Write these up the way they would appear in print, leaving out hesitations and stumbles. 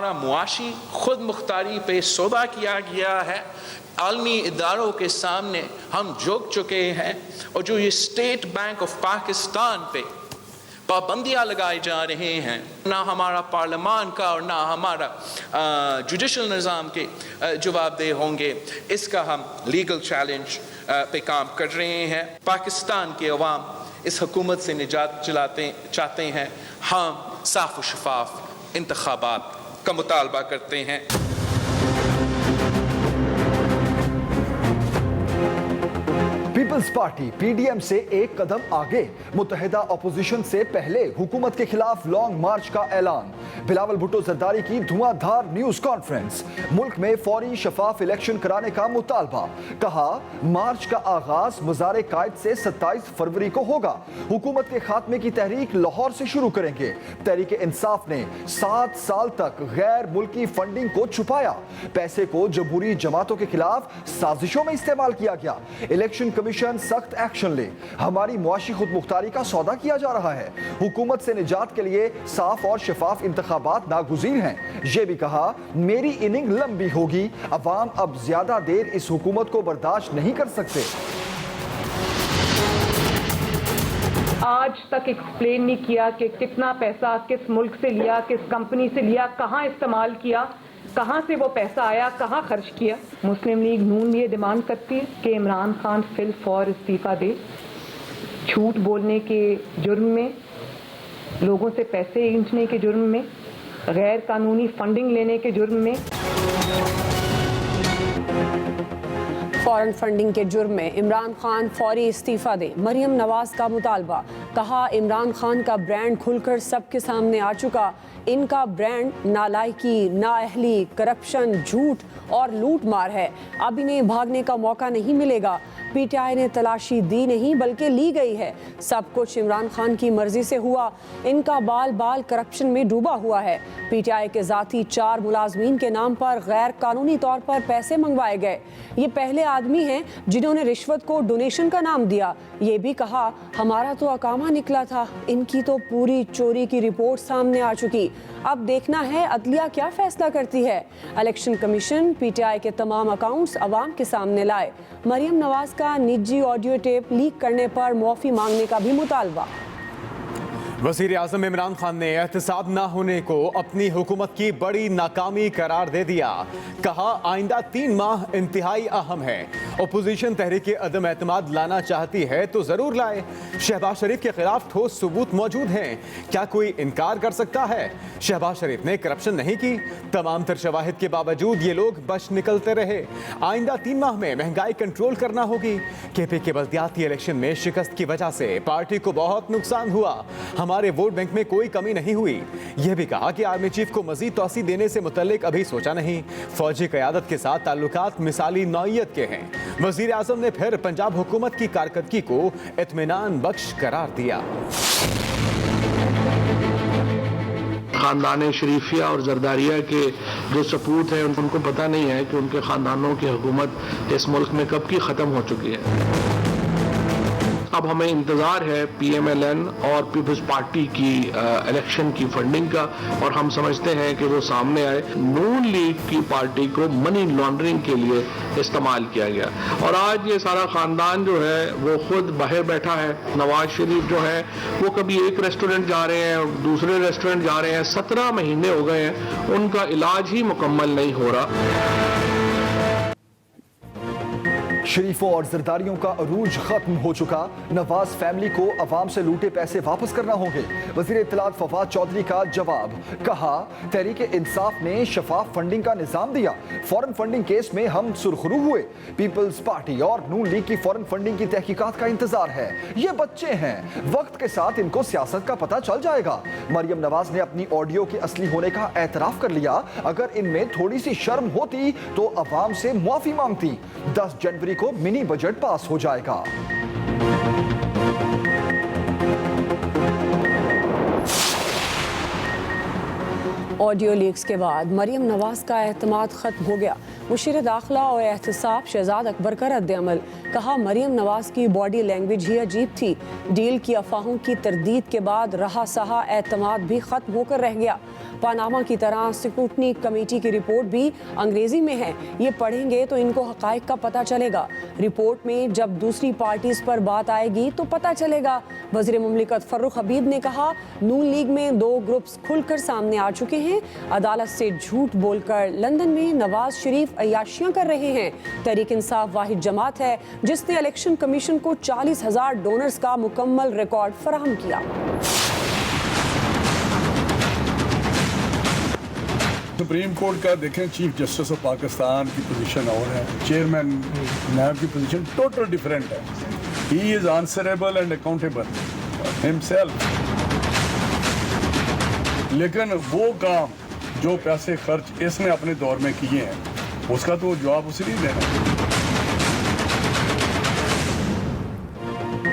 हमारा मुआशी खुद मुख्तारी पे सौदा किया गया है। आलमी इदारों के सामने हम झुक चुके हैं और जो ये स्टेट बैंक ऑफ पाकिस्तान पे पाबंदियां लगाए जा रहे हैं, ना हमारा पार्लियामान का और ना हमारा जुडिशल निज़ाम के जवाबदेह होंगे। इसका हम लीगल चैलेंज पे काम कर रहे हैं। पाकिस्तान के अवाम इस हुकूमत से निजात चाहते हैं। हम साफ और शफाफ इंतखाबात का मुतालबा करते हैं। पीपल्स पार्टी पीडीएम से एक कदम आगे, मुत्तहिदा अपोजिशन से पहले हुकूमत के खिलाफ लॉन्ग मार्च का ऐलान। बिलावल भुट्टो जरदारी की धुआंधार न्यूज कॉन्फ्रेंस। मुल्क में फौरी शफाफ इलेक्शन कराने का मुतालबा। कहा मार्च का आगाज मज़ार कायद से 27 फरवरी को होगा। हुकूमत के खात्मे की तहरीक लाहौर से शुरू करेंगे। तहरीक इंसाफ ने 7 साल तक गैर मुल्की फंडिंग को छुपाया। पैसे को जमहूरी जमातों के खिलाफ साजिशों में इस्तेमाल किया गया। इलेक्शन कमीशन सख्त एक्शन ले। हमारी मुआशी खुद मुख्तारी का सौदा किया जा रहा है। हुकूमत से निजात के लिए साफ और शफाफ इंतखाबात नागुज़ीर हैं। ये भी कहा मेरी इनिंग लंबी होगी। अवाम अब ज्यादा देर इस हुकूमत को बर्दाश्त नहीं कर सकते। आज तक एक्सप्लेन नहीं किया कि कितना पैसा किस मुल्क से लिया, किस कंपनी से लिया, कहां इस्तेमाल किया, कहां से वो पैसा आया, कहां खर्च किया। मुस्लिम लीग नून ये डिमांड करती है कि इमरान खान फिल फॉर इस्तीफा दे। झूठ बोलने के जुर्म में, लोगों से पैसे ऐंठने के जुर्म में, गैर कानूनी फंडिंग लेने के जुर्म में, फॉरेन फंडिंग के जुर्म में इमरान खान फौरी इस्तीफा दे। मरियम नवाज का मुतालबा। कहा इमरान खान का ब्रांड खुलकर सबके सामने आ चुका। इनका ब्रांड नालायकी, नाअहली, करप्शन, झूठ और लूट मार है। अब इन्हें भागने का मौका नहीं मिलेगा। पीटीआई ने तलाशी दी नहीं बल्कि ली गई है। सब कुछ इमरान खान की मर्जी से हुआ। इनका बाल बाल करप्शन में डूबा हुआ है। पीटीआई के जाती 4 मुलाजमीन के नाम पर गैर कानूनी तौर पर पैसे मंगवाए गए। ये पहले आदमी हैं जिन्होंने रिश्वत को डोनेशन का नाम दिया। ये भी कहा हमारा तो अकामा निकला था। इनकी तो पूरी चोरी की रिपोर्ट सामने आ चुकी। अब देखना है अदलिया क्या फैसला करती है। इलेक्शन कमीशन पीटीआई के तमाम अकाउंट्स अवाम के सामने लाए। मरियम नवाज का निजी ऑडियो टेप लीक करने पर मुआफ़ी मांगने का भी मुतालबा। वज़ीर आज़म इमरान खान ने एहतसाब न होने को अपनी हुकूमत की बड़ी नाकामी करार दे दिया। कहा आइंदा 3 माह इंतहाई अहम है। अपोजिशन तहरीक अदम एतमाद लाना चाहती है तो ज़रूर लाए। शहबाज शरीफ के खिलाफ ठोस सबूत मौजूद हैं। क्या कोई इनकार कर सकता है? शहबाज शरीफ ने करप्शन नहीं की। तमाम तर शवाहिद के बावजूद ये लोग बच निकलते रहे। आइंदा 3 माह में महंगाई कंट्रोल करना होगी। केपी के बल्दियाती इलेक्शन में शिकस्त की वजह से पार्टी को बहुत नुकसान हुआ। हमारे वोट बैंक में कोई कमी नहीं हुई। यह भी कहा कि आर्मी चीफ को मजीद तौसी देने से मुतल्लिक अभी सोचा नहीं। फौजी क़यादत के साथ ताल्लुकात मिसाली नौइयत के हैं। वज़ीर आज़म ने फिर पंजाब हुकूमत की कारकर्दगी को इत्मीनान बख्श करार दिया। खानदान शरीफिया और जरदारिया के जो सपूत हैं उनको पता नहीं है कि उनके खानदानों की हुकूमत इस मुल्क में कब की ख़त्म हो चुकी है। अब हमें इंतज़ार है पीएमएलएन और पीपल्स पार्टी की इलेक्शन की फंडिंग का, और हम समझते हैं कि वो सामने आए। नून लीग की पार्टी को मनी लॉन्ड्रिंग के लिए इस्तेमाल किया गया और आज ये सारा ख़ानदान जो है वो खुद बाहर बैठा है। नवाज शरीफ जो है वो कभी एक रेस्टोरेंट जा रहे हैं, दूसरे रेस्टोरेंट जा रहे हैं। 17 महीने हो गए हैं, उनका इलाज ही मुकम्मल नहीं हो रहा। शरीफों और जरदारियों का अरूज खत्म हो चुका। नवाज फैमिली को अवाम से लूटे पैसे वापस करना होंगे। वज़ीर इत्तलात फवाद चौधरी का जवाब। कहा तहरीक इंसाफ ने शफाफ फंडिंग का निज़ाम दिया। फॉरेन फंडिंग केस में हम सुरखरू हुए। पीपल्स पार्टी और नून लीग की फॉरेन फंडिंग की तहकीकात का इंतजार है। ये बच्चे हैं, वक्त के साथ इनको सियासत का पता चल जाएगा। मरियम नवाज ने अपनी ऑडियो के असली होने का एतराफ कर लिया। अगर इनमें थोड़ी सी शर्म होती तो अवाम से मुआफी मांगती। 10 जनवरी को मिनी बजट पास हो जाएगा। ऑडियो लीक्स के बाद मरियम नवाज का एतमाद खत्म हो गया। मुशीर दाखिला और एहतसाब शहजाद अकबर का रद्द अमल। कहा मरियम नवाज की बॉडी लैंग्वेज ही अजीब थी। डील की अफवाहों की तरदीद के बाद रहा सहा एतमाद भी खत्म होकर रह गया। पानामा की तरह स्क्रूटनी कमेटी की रिपोर्ट भी अंग्रेजी में है, ये पढ़ेंगे तो इनको हकायक का पता चलेगा। रिपोर्ट में जब दूसरी पार्टीज पर बात आएगी तो पता चलेगा। वज़ीर मुमलिकत फर्रुख हबीब ने कहा नून लीग में 2 ग्रुप्स खुलकर सामने आ चुके हैं। अदालत से झूठ बोलकर लंदन में नवाज शरीफ अय्याशियां कर रहे हैं। तहरीक इंसाफ वाहिद जमात है जिसने इलेक्शन कमीशन को 40,000 डोनर्स का मुकम्मल रिकॉर्ड फराहम किया। सुप्रीम कोर्ट का देखें, चीफ जस्टिस ऑफ पाकिस्तान की पोजीशन और है, चेयरमैन नैब की पोजीशन टोटल डिफरेंट है। He is answerable and accountable himself, लेकिन वो काम जो पैसे खर्च इसने अपने दौर में किए हैं उसका तो जवाब उसे नहीं देना।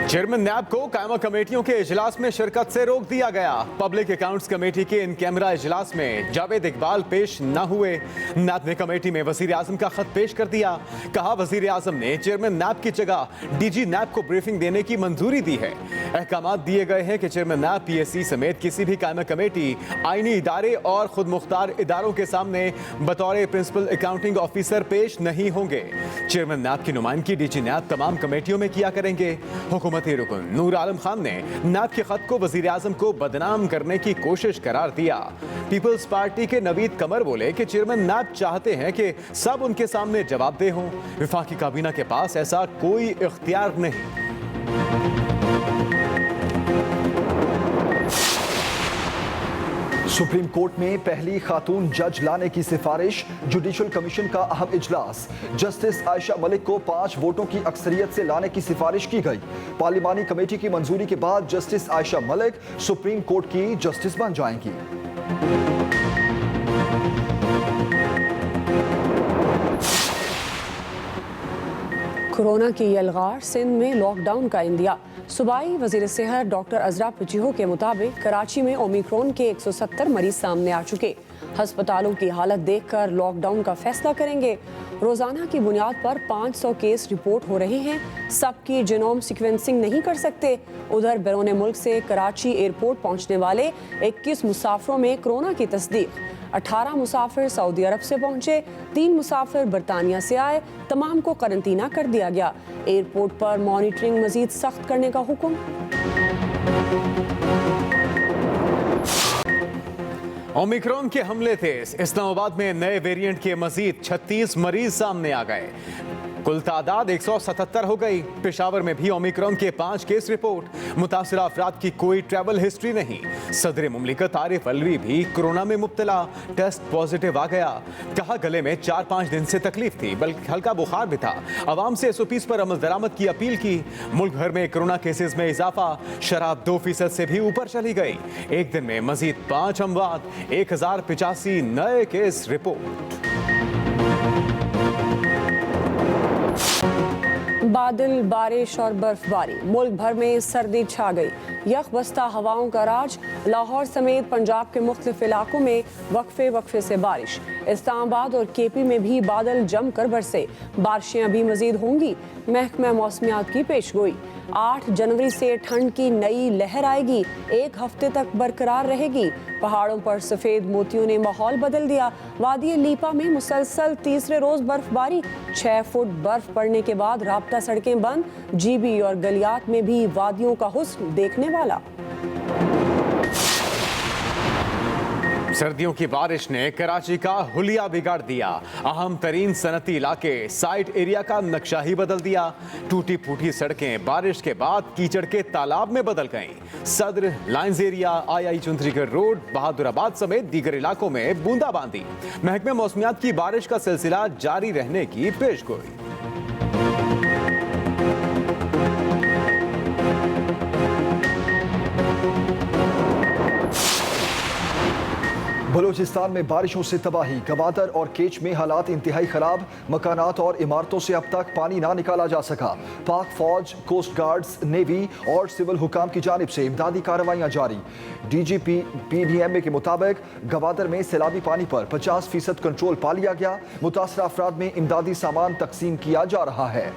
चेयरमैन नैब को कायमा कमेटियों के इजलास में शिरकत से रोक दिया गया। पब्लिक अकाउंट्स कमेटी के इन कैमरा इजलास में जावेद इकबाल पेश न हुए। नैब ने कमेटी में वजीर आजम का खत पेश कर दिया। कहा वजीर आजम ने चेयरमैन नैब की जगह डीजी नैब को ब्रीफिंग देने की मंजूरी दी है। अहकाम दिए गए हैं कि चेयरमैन नैब PSC समेत किसी भी कायमा कमेटी आईनी इदारे और खुद मुख्तार इदारों के सामने बतौर प्रिंसिपल अकाउंटिंग ऑफिसर पेश नहीं होंगे। चेयरमैन नैब की नुमाइंदगी डीजी नैब तमाम कमेटियों में किया करेंगे। हुकूमती रुकन नूर आलम खान ने नैब के खत को वजीर आजम को बदनाम करने की कोशिश करार दिया। पीपल्स पार्टी के नवीद कमर बोले कि चेयरमैन नैब चाहते हैं कि सब उनके सामने जवाबदेह हों। विफाकी काबीना के पास ऐसा कोई इख्तियार नहीं। सुप्रीम कोर्ट में पहली खातून जज लाने की सिफारिश, जुडिशल कमीशन का अहम इजलास। जस्टिस आयशा मलिक को 5 वोटों की अक्सरियत से लाने की सिफारिश की गई। पार्लिमानी कमेटी की मंजूरी के बाद justice Ayesha Malik supreme court की जस्टिस बन जाएंगी। कोरोना की यलगार, सिंध में लॉकडाउन का इंदिया। सूबाई वजीर सेहत डॉक्टर अजरा पिचिहो के मुताबिक कराची में ओमिक्रॉन के 170 मरीज सामने आ चुके। हस्पतालों की हालत देखकर लॉकडाउन का फैसला करेंगे। रोजाना की बुनियाद पर 500 केस रिपोर्ट हो रहे हैं। सबकी जीनोम सीक्वेंसिंग नहीं कर सकते। उधर बैरून मुल्क से कराची एयरपोर्ट पहुंचने वाले 21 मुसाफिरों में कोरोना की तस्दीक। 18 मुसाफिर सऊदी अरब से पहुंचे, 3 मुसाफिर बरतानिया से आए। तमाम को करंतना कर दिया गया। एयरपोर्ट पर मॉनिटरिंग मजीद सख्त करने का हुक्म। ओमिक्रॉन के हमले थे। इस्लामाबाद में नए वेरिएंट के मजीद 36 मरीज सामने आ गए। कुल तादाद 177 हो गई। पेशावर में भी ओमिक्रॉन के 5 केस रिपोर्ट। मुतासिर अफराद की कोई ट्रैवल हिस्ट्री नहीं। सदर मुमलिकत आरिफ अलवी भी कोरोना में मुब्तला, टेस्ट पॉजिटिव आ गया। कहा गले में 4-5 दिन से तकलीफ थी, बल्कि हल्का बुखार भी था। अवाम से SOPs पर अमल दरामद की अपील की। मुल्क भर में कोरोना केसेस में इजाफा, शराब 2% से भी ऊपर चली गई। एक दिन में मजीद 5 अमवात, 1085 नए केस रिपोर्ट। बादल, बारिश और बर्फबारी, मुल्क भर में सर्दी छा गई। यख बस्ता हवाओं का राज। लाहौर समेत पंजाब के मुख्तलिफ इलाकों में वक्फे वक्फे से बारिश। इस्लामाबाद और KP में भी बादल जमकर बरसे। बारिशें अभी मजीद होंगी। महकमा मौसमियात की पेशगोई। 8 जनवरी से ठंड की नई लहर आएगी। 1 हफ्ते तक बरकरार रहेगी। पहाड़ों पर सफेद मोतियों ने माहौल बदल दिया। वादी लीपा में मुसलसल तीसरे रोज बर्फबारी। 6 फुट बर्फ पड़ने के बाद राब्ता सड़कें बंद। GB और गलियात में भी वादियों का हुस्न देखने वाला। सर्दियों की बारिश ने कराची का हुलिया बिगाड़ दिया। अहम तरीन सनती इलाके साइट एरिया का नक्शा ही बदल दिया। टूटी फूटी सड़कें बारिश के बाद कीचड़ के तालाब में बदल गईं। सदर, lines area, II Chundrigarh road, Bahadurabad समेत दीगर इलाकों में बूंदाबांदी। महकमे मौसमियात की बारिश का सिलसिला जारी रहने की पेशगोई। बलूचिस्तान में बारिशों से तबाही। गवादर और केच में हालात इंतहाई खराब। मकानात और इमारतों से अब तक पानी ना निकाला जा सका। पाक फौज, कोस्ट गार्ड्स, नेवी और सिविल हुकाम की जानिब से इमदादी कार्रवाइयाँ जारी। DGP PDMA के मुताबिक गवादर में सैलाबी पानी पर 50% कंट्रोल पा लिया गया। मुतासरा अफराद में इमदादी सामान तकसीम किया जा रहा है।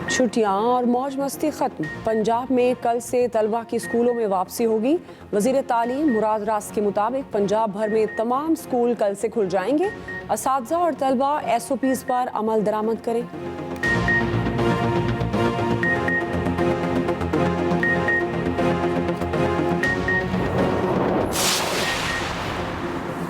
छुट्टियां और मौज मस्ती खत्म। पंजाब में कल से तलबा की स्कूलों में वापसी होगी। वजीर तालीम मुराद रास के मुताबिक पंजाब भर में तमाम स्कूल कल से खुल जाएंगे। असातिज़ा और तलबा SOPs पर अमल दरामद करें।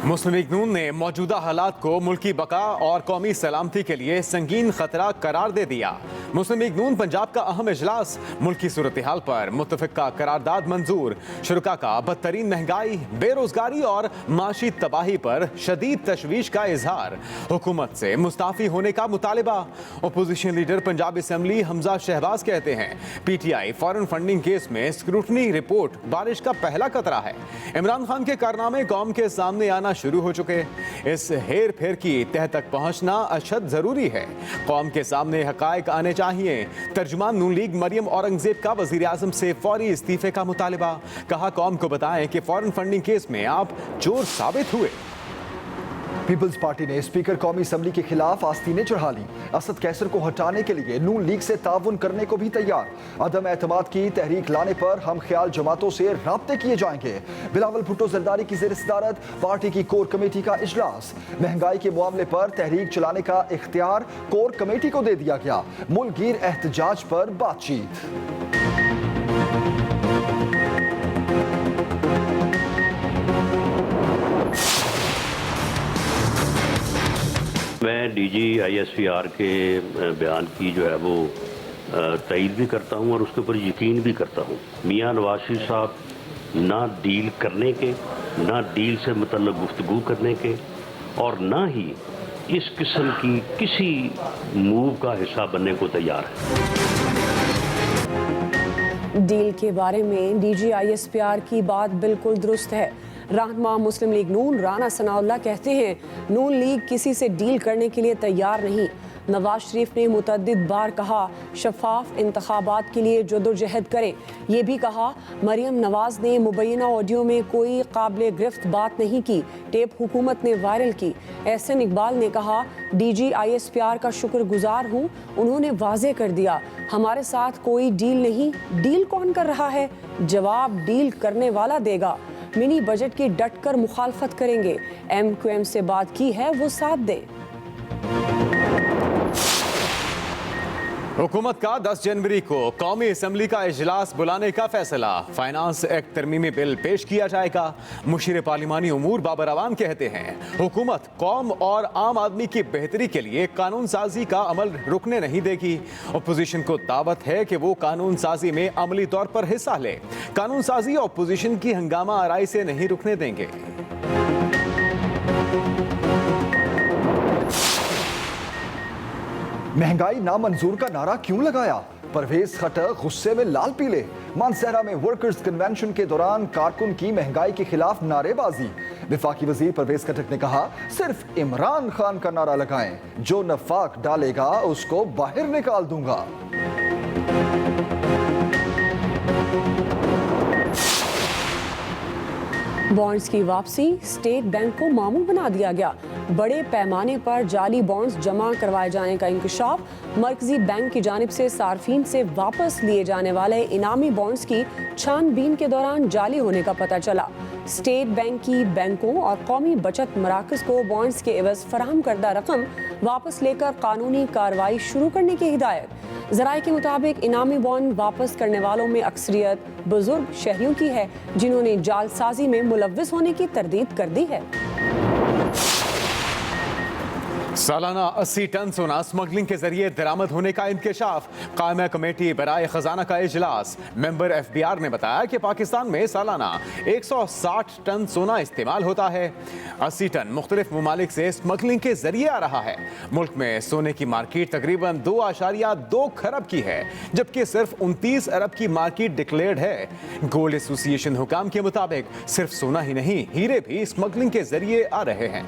मुस्लिम लीग नून ने मौजूदा हालात को मुल्की बका और कौमी सलामती के लिए संगीन खतरा करार दे दिया। मुस्लिम लीग नून पंजाब का अहम इजलास, मुल्की सूरत हाल पर मुत्तफिका करारदाद मंजूर, शुरका का बदतरीन महंगाई, बेरोजगारी और माशी तबाही पर शदीद तशवीश का इजहार, हुकूमत से मुस्ताफी होने का मुतालिबा। Opposition leader Punjab assembly Hamza Shahbaz कहते हैं PTI फॉरेन फंडिंग केस में स्क्रूटनी रिपोर्ट बारिश का पहला कतरा है। इमरान खान के कारनामे कौम के सामने आना शुरू हो चुके। इस हेर फेर की तह तक पहुंचना अशद जरूरी है। कौम के सामने हकायक आने चाहिए। तर्जुमान नून लीग मरियम औरंगजेब का वजीर आजम से फौरी इस्तीफे का मुतालिबा। कहा कौम को बताएं कि फॉरेन फंडिंग केस में आप चोर साबित हुए। पीपल्स पार्टी ने स्पीकर कौमी असम्बली के खिलाफ आस्तीनें चढ़ा ली। असद कैसर को हटाने के लिए नून लीग से ताउन करने को भी तैयार। अदम एतमाद की तहरीक लाने पर हम ख्याल जमातों से राब्ते किए जाएंगे। बिलावल भुट्टो जरदारी की ज़ेर सदारत पार्टी की कोर कमेटी का इजलास। महंगाई के मामले पर तहरीक चलाने का इख्तियार कोर कमेटी को दे दिया गया। मुल्कगीर एहतजाज पर बातचीत। मैं DG ISPR के बयान की जो है वो तईद भी करता हूँ और उसके ऊपर यकीन भी करता हूँ। मियां नवाज शरीफ साहब ना डील करने के, ना डील से मतलब गुफ्तगू करने के और ना ही इस किस्म की किसी मूव का हिस्सा बनने को तैयार है। डील के बारे में DG ISPR की बात बिल्कुल दुरुस्त है। रहनुमा मुस्लिम लीग नून राना सनाउल्लाह कहते हैं नून लीग किसी से डील करने के लिए तैयार नहीं। नवाज शरीफ ने मुतअद्दिद बार कहा शफाफ इंतखाबात के लिए जदोजहद करें। ये भी कहा मरियम नवाज ने मुबैना ऑडियो में कोई काबिल गिरफ्त बात नहीं की, टेप हुकूमत ने वायरल की। एहसन इकबाल ने कहा DG ISPR का शुक्रगुजार हूँ, उन्होंने वाजे कर दिया हमारे साथ कोई डील नहीं। डील कौन कर रहा है? जवाब डील करने वाला देगा। मिनी बजट की डटकर मुखालफत करेंगे। MQM से बात की है वो साथ दे। हुकूमत का 10 जनवरी को कौमी असम्बली का इजलास बुलाने का फैसला। फाइनेंस एक्ट तरमीमी बिल पेश किया जाएगा। मुशीर पार्लिमानी उमूर बाबर अवान कहते हैं हुकूमत कौम और आम आदमी की बेहतरी के लिए कानून साजी का अमल रुकने नहीं देगी। अपोजिशन को दावत है कि वो कानून साजी में अमली तौर पर हिस्सा ले। कानून साजी अपोजिशन की हंगामा आराई से नहीं रुकने देंगे। महंगाई नामंजूर का नारा क्यों लगाया? परवेज खटक गुस्से में लाल पीले। मानसहरा में वर्कर्स कन्वेंशन के दौरान कारकुन की महंगाई के खिलाफ नारेबाजी। विफाकी वजीर परवेज खटक ने कहा सिर्फ इमरान खान का नारा लगाएं, जो नफाक डालेगा उसको बाहर निकाल दूंगा। बॉन्ड्स की वापसी, स्टेट बैंक को मामूल बना दिया गया। बड़े पैमाने पर जाली बॉन्ड्स जमा करवाए जाने का इंकशाफ। मरकजी बैंक की जानिब से सार्फिन से वापस लिए जाने वाले इनामी बॉन्ड्स की छानबीन के दौरान जाली होने का पता चला। स्टेट बैंक की बैंकों और कौमी बचत मराकज को बॉन्ड्स के एवज फराहम करदा रकम वापस लेकर कानूनी कार्रवाई शुरू करने की हिदायत। जराये के मुताबिक इनामी बॉन्ड वापस करने वालों में अक्सरियत बुजुर्ग शहरियों की है, जिन्होंने जालसाजी में मुलव्विस होने की तरदीद कर दी है। सालाना 80 टन सोना स्मगलिंग के जरिए दरामद होने का इंकशाफ। कायमा कमेटी बराए खजाना का इजलास। मेंबर FBR ने बताया कि पाकिस्तान में सालाना 160 टन सोना इस्तेमाल होता है। 80 टन मुख्तलिफ ममालिक से स्मगलिंग के जरिए आ रहा है। मुल्क में सोने की मार्केट तकरीबन 2.2 खरब की है, जबकि सिर्फ 29 अरब की मार्केट डिक्लेयर्ड है। गोल्ड एसोसिएशन हुकाम के मुताबिक सिर्फ सोना ही नहीं, हीरे भी स्मगलिंग के जरिए आ रहे हैं।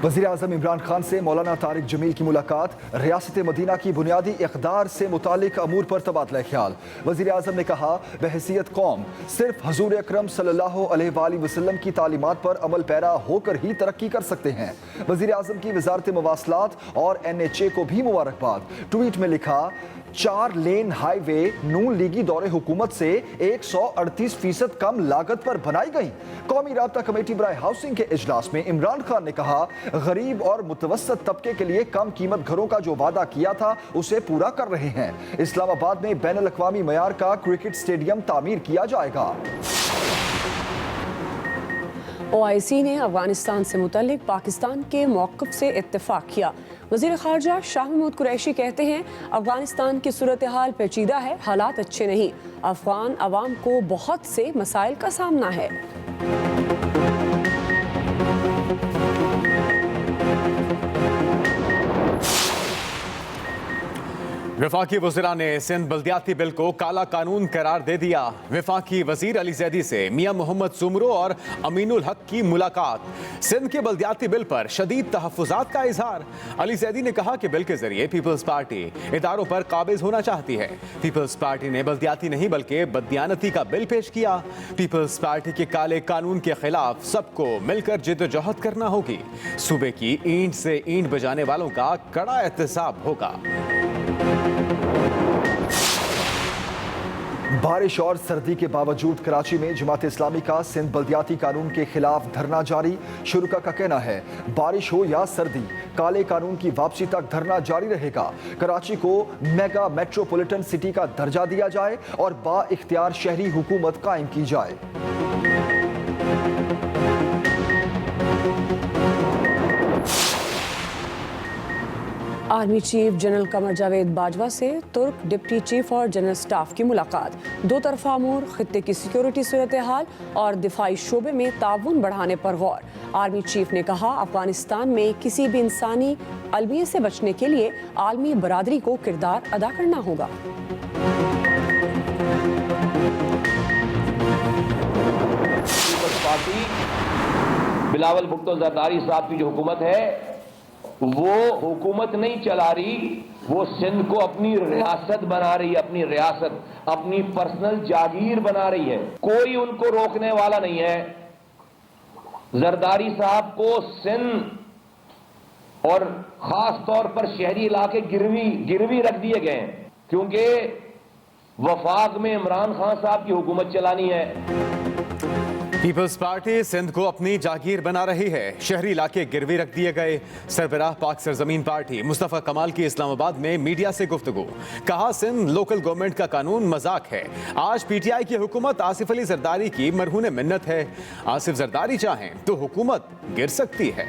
वज़ीर आज़म इमरान खान से मौलाना तारिक जमील की मुलाकात, रियासत मदीना की बुनियादी इक़दार से मुतालिक अमूर पर तबादला ख्याल। वज़ीर आज़म ने कहा, बहैसियत कौम सिर्फ हजूर अकरम सल्लल्लाहु अलैहि वसल्लम की तालीमात पर अमल पैरा होकर ही तरक्की कर सकते हैं। वज़ीर आज़म की वज़ारत मवासलात और NHA को भी मुबारकबाद। ट्वीट में लिखा, 4 लेन हाईवे नून लीगी दौरे हुकूमत से 138% कम लागत पर बनाई गई। कौमी राब्ता कमेटी बराए हाउसिंग के इजलास में इमरान खान ने कहा, गरीब और मुतवस्सत तबके के लिए कम कीमत घरों का जो वादा किया था उसे पूरा कर रहे हैं। इस्लामाबाद में बैनुल अक़वामी मयार का क्रिकेट स्टेडियम तामीर किया जाएगा। OIC ने अफगानिस्तान से मुतल्लिक पाकिस्तान के मौक़िफ़ से इत्तेफाक किया। वज़ीर ख़ारजा शाह महमूद कुरैशी कहते हैं, अफगानिस्तान की सूरत हाल पेचीदा है, हालात अच्छे नहीं। अफगान अवाम को बहुत से मसाइल का सामना है। वफाकी वज़ीरा ने सिंध बल्दियाती बिल को काला कानून करार दे दिया। वफाकी वज़ीर अली ज़ैदी से मियां मोहम्मद सुमरो और अमीनुल हक की मुलाकात। सिंध के बल्दियाती बिल पर शदीद तहफ़्फ़ुज़ात का इजहार। अली ज़ैदी ने कहा कि बिल के जरिए पीपल्स पार्टी इदारों पर काबिज़ होना चाहती है। पीपल्स पार्टी ने बल्दियाती नहीं बल्कि बददियानती का बिल पेश किया। पीपल्स पार्टी के काले कानून के खिलाफ सबको मिलकर जिद्दोजहद करना होगी। सूबे की ईंट से ईंट बजाने वालों का कड़ा एहतसाब होगा। बारिश और सर्दी के बावजूद कराची में जमात इस्लामी का सिंध बल्दियाती कानून के खिलाफ धरना जारी। शुरुका का कहना है, बारिश हो या सर्दी, काले कानून की वापसी तक धरना जारी रहेगा। कराची को मेगा मेट्रोपॉलिटन सिटी का दर्जा दिया जाए और बाइख्तियार शहरी हुकूमत कायम की जाए। Army chief general Qamar Javed Bajwa से तुर्क डिप्टी चीफ और जनरल स्टाफ की मुलाकात। दो तरफा अमूर, खित्ते की सिक्योरिटी सूरत हाल और दिफाई शोबे में ताउन बढ़ाने पर गौर। आर्मी चीफ ने कहा, अफगानिस्तान में किसी भी इंसानी अलमिये से बचने के लिए आलमी बरादरी को किरदार अदा करना होगा। पार्टी बिलावल भुट्टो जरदारी साहब की जो हुकूमत है वो हुकूमत नहीं चला रही, वो सिंध को अपनी रियासत बना रही है, अपनी रियासत, अपनी पर्सनल जागीर बना रही है। कोई उनको रोकने वाला नहीं है। जरदारी साहब को सिंध और खास तौर पर शहरी इलाके गिरवी रख दिए गए हैं, क्योंकि वफाक में इमरान खान साहब की हुकूमत चलानी है। पीपल्स पार्टी सिंध को अपनी जागीर बना रही है, शहरी इलाके गिरवी रख दिए गए। सरबराह पाक सरजमीन पार्टी मुस्तफ़ा कमाल की इस्लामाबाद में मीडिया से गुफ्तगू। कहा, सिंध लोकल गवर्नमेंट का कानून मजाक है। आज PTI की हुकूमत आसिफ अली जरदारी की मरहून मिन्नत है। आसिफ जरदारी चाहें तो हुकूमत गिर सकती है।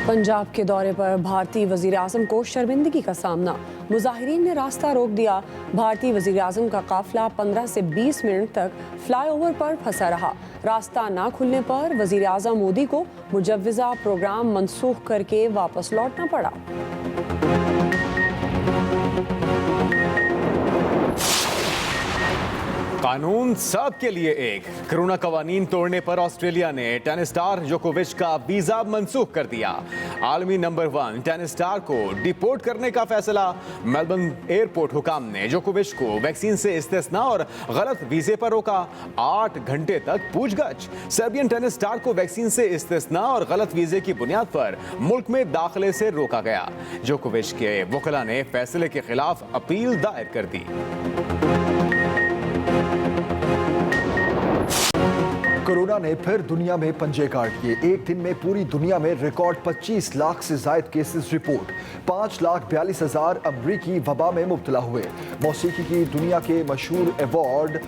पंजाब के दौरे पर भारतीय वज़ीर आज़म को शर्मिंदगी का सामना। मुजाहिरीन ने रास्ता रोक दिया। भारतीय वज़ीर आज़म का काफिला 15 से 20 मिनट तक फ्लाईओवर पर फंसा रहा। रास्ता ना खुलने पर वज़ीर आज़म मोदी को मुजव्वज़ा प्रोग्राम मनसूख करके वापस लौटना पड़ा। कानून सब के लिए एक। कोरोना कवानीन तोड़ने पर ऑस्ट्रेलिया ने टेनिस स्टार जोकोविच का वीजा मंसूख कर दिया। आलमी नंबर 1 टेनिस स्टार को डिपोर्ट करने का फैसला। मेलबर्न एयरपोर्ट हुकाम ने जोकोविच को वैक्सीन से इस्तेस्ना और गलत वीजे पर रोका। 8 घंटे तक पूछगछ। सर्बियन टेनिस स्टार को वैक्सीन से इस्तेस्ना और गलत वीजे की बुनियाद पर मुल्क में दाखिले से रोका गया। जोकोविच के वकील ने फैसले के खिलाफ अपील दायर कर दी। कोरोना ने फिर दुनिया में पंजे काट दिए। एक दिन में पूरी दुनिया में रिकॉर्ड 25 लाख से जायद केसेस रिपोर्ट। 5,42,000 अमरीकी वबा में मुब्तला हुए। मौसीकी की दुनिया के मशहूर अवार्ड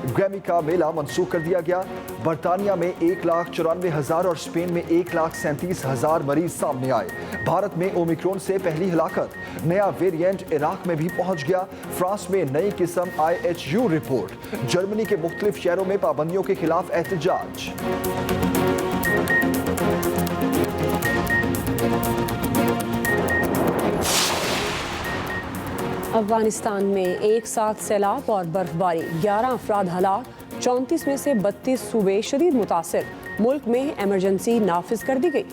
ग्रैमी का मेला मनसूख कर दिया गया। बरतानिया में 1,94,000 और स्पेन में 1,37,000 मरीज सामने आए। भारत में ओमिक्रॉन से पहली हलाकत। नया वेरिएंट इराक में भी पहुंच गया। फ्रांस में नई किस्म IHU रिपोर्ट। जर्मनी के मुख्तलिफ शहरों में पाबंदियों के खिलाफ एहतजाज। अफगानिस्तान में एक साथ सैलाब और बर्फबारी, 11 अफराद हलाक, 34 में से 32 सूबे शदीद मुतासिर। मुल्क में इमरजेंसी नाफिज कर दी गई।